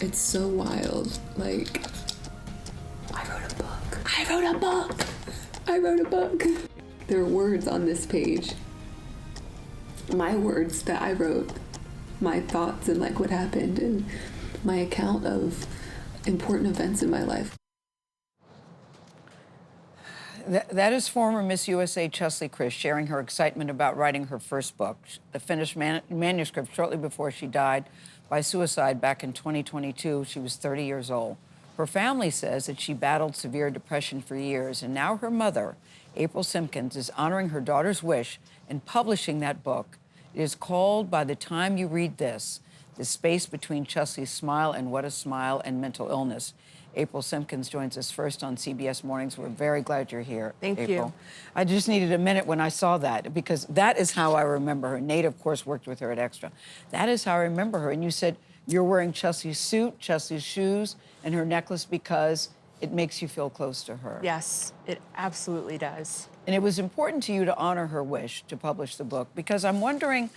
It's so wild. Like, I wrote a book. I wrote a book. I wrote a book. There are words on this page. My words that I wrote, my thoughts and like what happened and my account of important events in my life. That is former Miss USA Cheslie Kryst sharing her excitement about writing her first book, the finished manuscript shortly before she died by suicide back in 2022. She was 30 years old. Her family says that she battled severe depression for years, and now her mother, April Simpkins, is honoring her daughter's wish and publishing that book. It is called, By the Time You Read This, The Space Between Cheslie's Smile and What a Smile and Mental Illness. April Simpkins joins us first on CBS Mornings. We're very glad you're here, Thank April. you. I just needed a minute when I saw that, because that is how I remember her. Nate, of course, worked with her at Extra. That is how I remember her. And you said you're wearing Cheslie's suit, Cheslie's shoes, and her necklace because it makes you feel close to her. Yes, it absolutely does. And it was important to you to honor her wish to publish the book, because I'm wondering,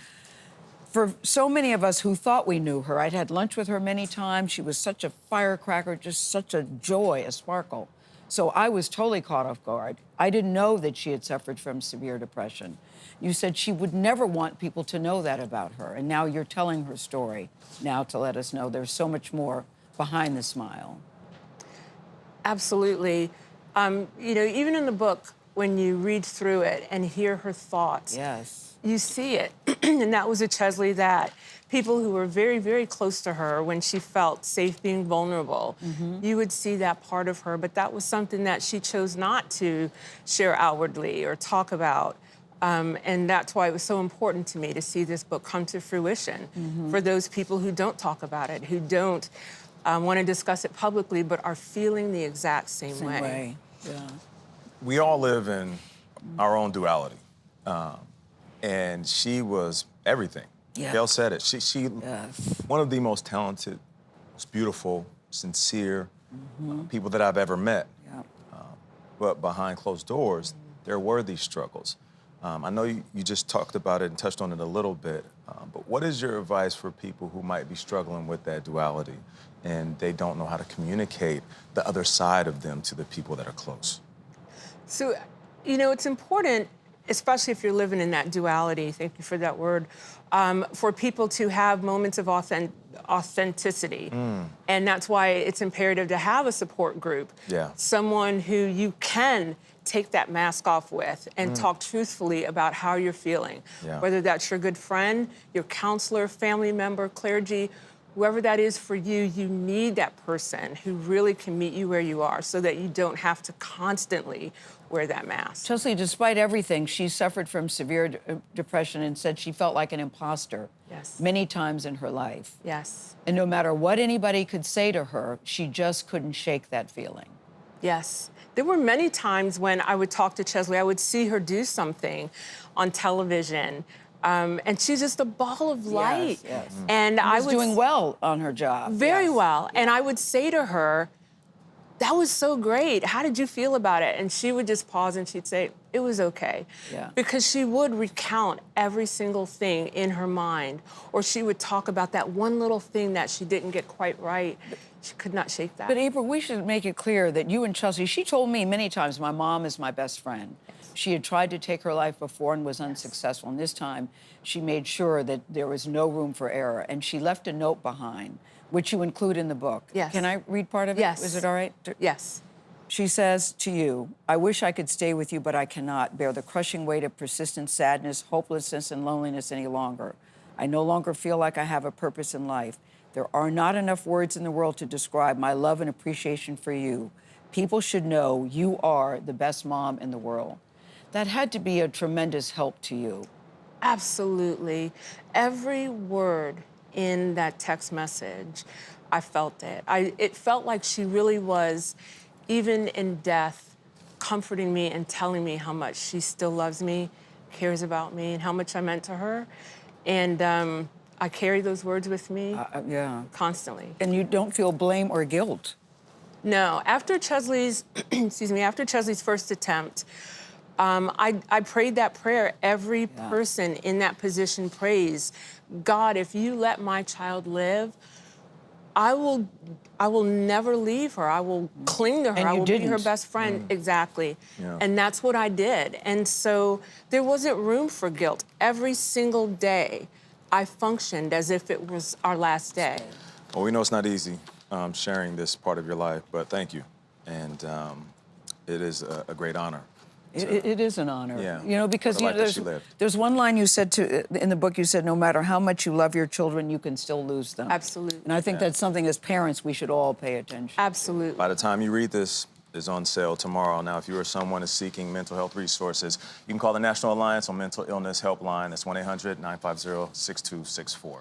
for so many of us who thought we knew her, I'd had lunch with her many times. She was such a firecracker, just such a joy, a sparkle. So I was totally caught off guard. I didn't know that she had suffered from severe depression. You said she would never want people to know that about her. And now you're telling her story now to let us know there's so much more behind the smile. Absolutely. You know, even in the book, when you read through it and hear her thoughts, Yes. you see it. And that was a Cheslie that people who were very, very close to her when she felt safe being vulnerable, you would see that part of her, but that was something that she chose not to share outwardly or talk about. And that's why it was so important to me to see this book come to fruition for those people who don't talk about it, who don't want to discuss it publicly, but are feeling the exact same way. Yeah. We all live in our own duality. And she was everything. Yeah. Gayle said it. She Yes. one of the most talented, most beautiful, sincere people that I've ever met. Yeah. But behind closed doors, there were these struggles. I know you just talked about it and touched on it a little bit, but what is your advice for people who might be struggling with that duality and they don't know how to communicate the other side of them to the people that are close? So, you know, it's important, especially if you're living in that duality, thank you for that word, for people to have moments of authenticity. And that's why it's imperative to have a support group. Yeah. Someone who you can take that mask off with and talk truthfully about how you're feeling. Yeah. Whether that's your good friend, your counselor, family member, clergy, whoever that is for you, you need that person who really can meet you where you are so that you don't have to constantly wear that mask. Cheslie, despite everything, she suffered from severe depression and said she felt like an imposter Yes. many times in her life. Yes. And no matter what anybody could say to her, she just couldn't shake that feeling. Yes. There were many times when I would talk to Cheslie, I would see her do something on television, and she's just a ball of light. Yes. And I was doing well on her job. very Yes. well. And I would say to her, that was so great. How did you feel about it? And she would just pause and she'd say, it was okay. Yeah. Because she would recount every single thing in her mind, or she would talk about that one little thing that she didn't get quite right. She could not shake that. But April, we should make it clear that you and Cheslie, she told me many times, my mom is my best friend. She had tried to take her life before and was unsuccessful. And this time, she made sure that there was no room for error. And she left a note behind, which you include in the book. Yes. Can I read part of it? Yes. Is it all right? Yes. She says to you, I wish I could stay with you, but I cannot bear the crushing weight of persistent sadness, hopelessness, and loneliness any longer. I no longer feel like I have a purpose in life. There are not enough words in the world to describe my love and appreciation for you. People should know you are the best mom in the world. That had to be a tremendous help to you. Absolutely. Every word in that text message, I felt it. It felt like she really was, even in death, comforting me and telling me how much she still loves me, cares about me, and how much I meant to her. And I carry those words with me Yeah. constantly. And you don't feel blame or guilt. No, after Cheslie's, after Cheslie's first attempt, I prayed that prayer every person in that position prays. God, if you let my child live, I will never leave her. I will cling to her. And I you will be her didn't. best friend. Exactly. Yeah. And that's what I did. And so there wasn't room for guilt. Every single day, I functioned as if it was our last day. Well, we know it's not easy sharing this part of your life, but thank you. And it is a great honor. It is an honor. Yeah. You know, because For the you life know, that she lived. there's one line you said in the book. You said, no matter how much you love your children, you can still lose them. Absolutely. And I think that's something as parents we should all pay attention. Absolutely. By the time you read this, is on sale tomorrow. Now, if you or someone is seeking mental health resources, you can call the National Alliance on Mental Illness Helpline. That's 1-800-950-6264.